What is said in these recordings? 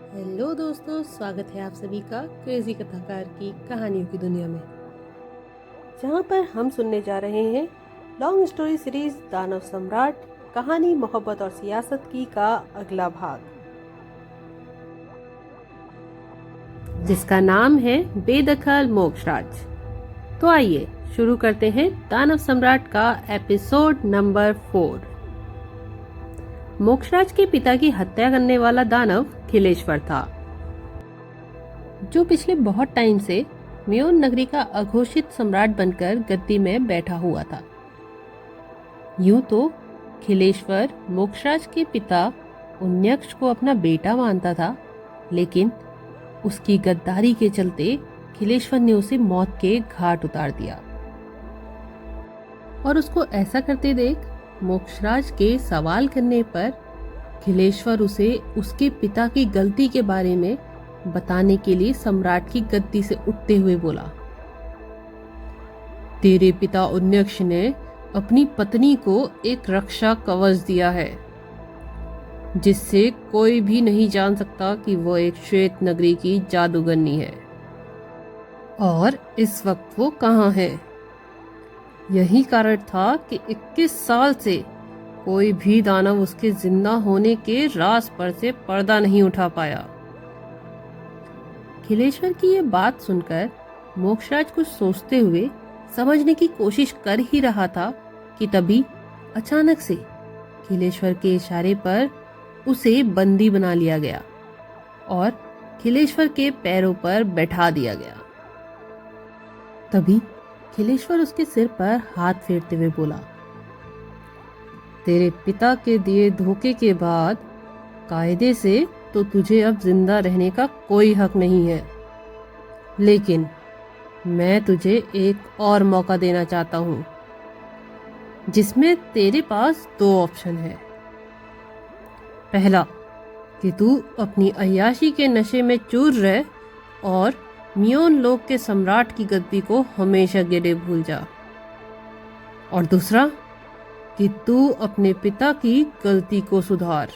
Hello दोस्तों, स्वागत है आप सभी का क्रेजी कथाकार की कहानियों की दुनिया में, जहां पर हम सुनने जा रहे हैं लॉन्ग स्टोरी सीरीज दानव सम्राट कहानी मोहब्बत और सियासत की का अगला भाग, जिसका नाम है बेदखल मोक्षराज। तो आइए शुरू करते हैं दानव सम्राट का एपिसोड नंबर 4। मोक्षराज के पिता की हत्या करने वाला दानव खिलेश्वर था, जो पिछले बहुत टाइम से म्योन नगरी का अघोषित सम्राट बनकर गद्दी में बैठा हुआ था। यूं तो खिलेश्वर मोक्षराज के पिता उन्यक्ष को अपना बेटा मानता था, लेकिन उसकी गद्दारी के चलते खिलेश्वर ने उसे मौत के घाट उतार दिया। और उसको ऐसा करते देख मोक्षराज के सवाल करने पर खिलेश्वर उसे उसके पिता की गलती के बारे में बताने के लिए सम्राट की गद्दी से उठते हुए बोला, तेरे पिता उन्यक्ष ने अपनी पत्नी को एक रक्षा कवच दिया है, जिससे कोई भी नहीं जान सकता कि वो एक श्वेत नगरी की जादूगरनी है। और इस वक्त वो कहाँ है? यही कारण था कि 21 साल से कोई भी दानव उसके जिंदा होने के राज पर से पर्दा नहीं उठा पाया। खिलेश्वर की ये बात सुनकर मोक्षराज कुछ सोचते हुए समझने की कोशिश कर ही रहा था कि तभी अचानक से खिलेश्वर के इशारे पर उसे बंदी बना लिया गया और खिलेश्वर के पैरों पर बैठा दिया गया। तभी खिलेश्वर उसके सिर पर हाथ फेरते हुए बोला, तेरे पिता के दिए धोखे के बाद कायदे से तो तुझे अब जिंदा रहने का कोई हक नहीं है, लेकिन मैं तुझे एक और मौका देना चाहता हूँ, जिसमें तेरे पास 2 ऑप्शन है। पहला कि तू अपनी अय्याशी के नशे में चूर रह और म्योन लोक के सम्राट की गद्दी को हमेशा के लिए भूल जा, और दूसरा कि तू अपने पिता की गलती को सुधार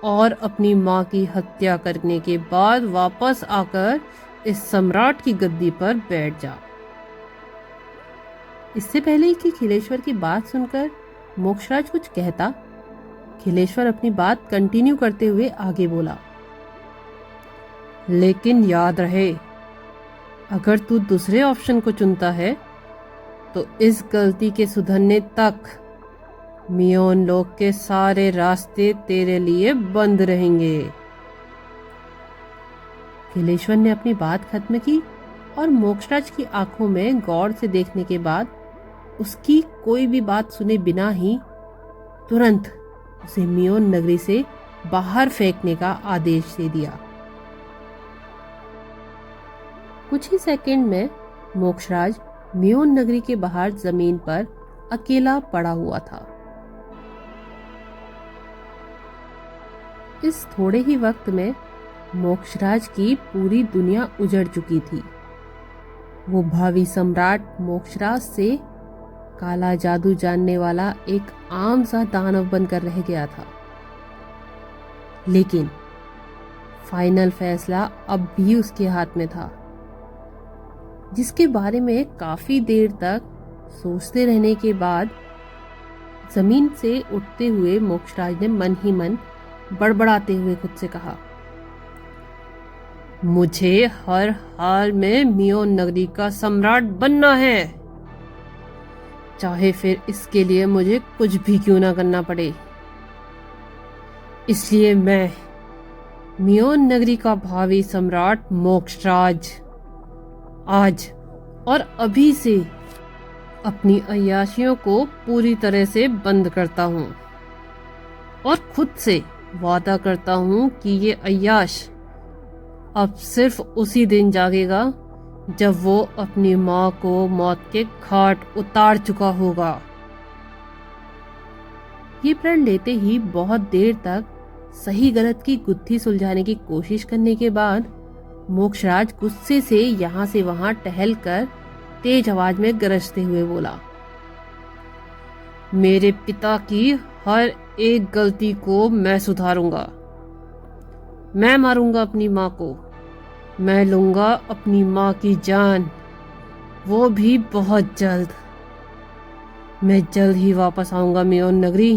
और अपनी माँ की हत्या करने के बाद वापस आकर इस सम्राट की गद्दी पर बैठ जा। इससे पहले कि खिलेश्वर की बात सुनकर मोक्षराज कुछ कहता, खिलेश्वर अपनी बात कंटिन्यू करते हुए आगे बोला, लेकिन याद रहे, अगर तू दूसरे ऑप्शन को चुनता है तो इस गलती के सुधरने तक म्योन लोक के सारे रास्ते तेरे लिए बंद रहेंगे। खिलेश्वर ने अपनी बात खत्म की और मोक्षराज की आंखों में गौर से देखने के बाद उसकी कोई भी बात सुने बिना ही तुरंत उसे म्योन नगरी से बाहर फेंकने का आदेश दे दिया। कुछ ही सेकंड में मोक्षराज म्योन नगरी के बाहर जमीन पर अकेला पड़ा हुआ था। इस थोड़े ही वक्त में मोक्षराज की पूरी दुनिया उजड़ चुकी थी। वो भावी सम्राट मोक्षराज से काला जादू जानने वाला एक आम सा दानव बनकर रह गया था, लेकिन फाइनल फैसला अब भी उसके हाथ में था, जिसके बारे में काफी देर तक सोचते रहने के बाद जमीन से उठते हुए मोक्षराज ने मन ही मन बड़बड़ाते हुए खुद से कहा, मुझे हर हाल में म्योन नगरी का सम्राट बनना है, चाहे फिर इसके लिए मुझे कुछ भी क्यों ना करना पड़े। इसलिए मैं म्योन नगरी का भावी सम्राट मोक्षराज आज और अभी से अपनी अय्याशियों को पूरी तरह से बंद करता हूँ और खुद से वादा करता हूँ कि ये अय्याश अब सिर्फ उसी दिन जागेगा जब वो अपनी माँ को मौत के घाट उतार चुका होगा। ये प्रण लेते ही बहुत देर तक सही गलत की गुत्थी सुलझाने की कोशिश करने के बाद मोक्षराज गुस्से से यहाँ से वहां टहलकर तेज आवाज में गरजते हुए बोला, मेरे पिता की हर एक गलती को मैं सुधारूंगा मैं मारूंगा अपनी माँ को। मैं लूंगा अपनी माँ की जान, वो भी बहुत जल्द। मैं जल्द ही वापस आऊंगा मियोन नगरी।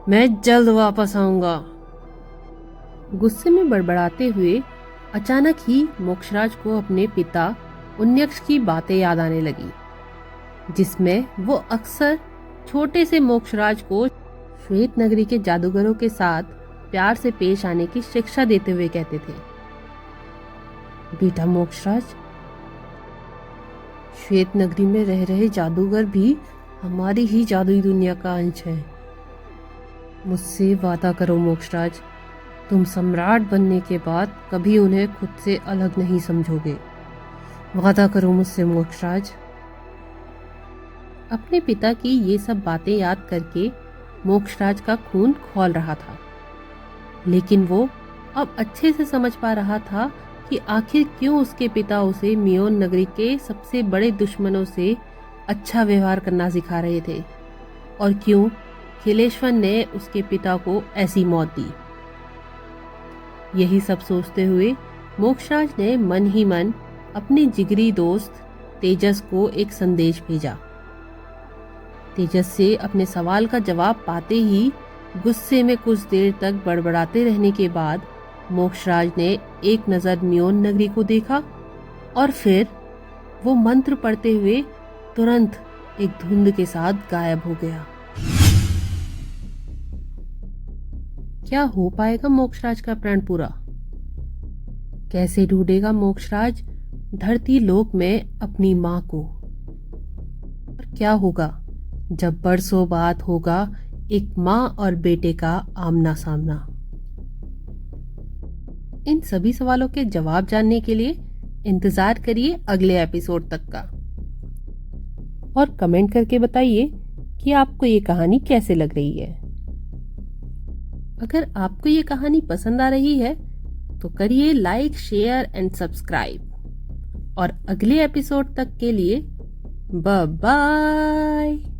मैं जल्द वापस आऊंगा। गुस्से में बड़बड़ाते हुए अचानक ही मोक्षराज को अपने पिता उन्यक्ष की बातें याद आने लगी, जिसमें वो अक्सर छोटे से मोक्षराज को श्वेत नगरी के जादूगरों के साथ प्यार से पेश आने की शिक्षा देते हुए कहते थे, बेटा मोक्षराज, श्वेत नगरी में रह रहे जादूगर भी हमारी ही जादुई दुनिया का अंश है। मुझसे वादा करो मोक्षराज, तुम सम्राट बनने के बाद कभी उन्हें खुद से अलग नहीं समझोगे। वादा करो मुझसे मोक्षराज। अपने पिता की ये सब बातें याद करके मोक्षराज का खून खौल रहा था, लेकिन वो अब अच्छे से समझ पा रहा था कि आखिर क्यों उसके पिता उसे मियोन नगरी के सबसे बड़े दुश्मनों से अच्छा व्यवहार करना सिखा रहे थे, और क्यों खिलेश्वर ने उसके पिता को ऐसी मौत दी। यही सब सोचते हुए मोक्षराज ने मन ही मन अपने जिगरी दोस्त तेजस को एक संदेश भेजा। तेजस से अपने सवाल का जवाब पाते ही गुस्से में कुछ देर तक बड़बड़ाते रहने के बाद मोक्षराज ने एक नज़र मियोन नगरी को देखा, और फिर वो मंत्र पढ़ते हुए तुरंत एक धुंध के साथ गायब हो गया। क्या हो पाएगा मोक्षराज का प्रण पूरा? कैसे ढूंढेगा मोक्षराज धरती लोक में अपनी माँ को? और क्या होगा जब बरसों बाद होगा एक माँ और बेटे का आमना सामना? इन सभी सवालों के जवाब जानने के लिए इंतजार करिए अगले एपिसोड तक का, और कमेंट करके बताइए कि आपको ये कहानी कैसे लग रही है। अगर आपको ये कहानी पसंद आ रही है तो करिए लाइक, शेयर एंड सब्सक्राइब। और अगले एपिसोड तक के लिए बाय बाय।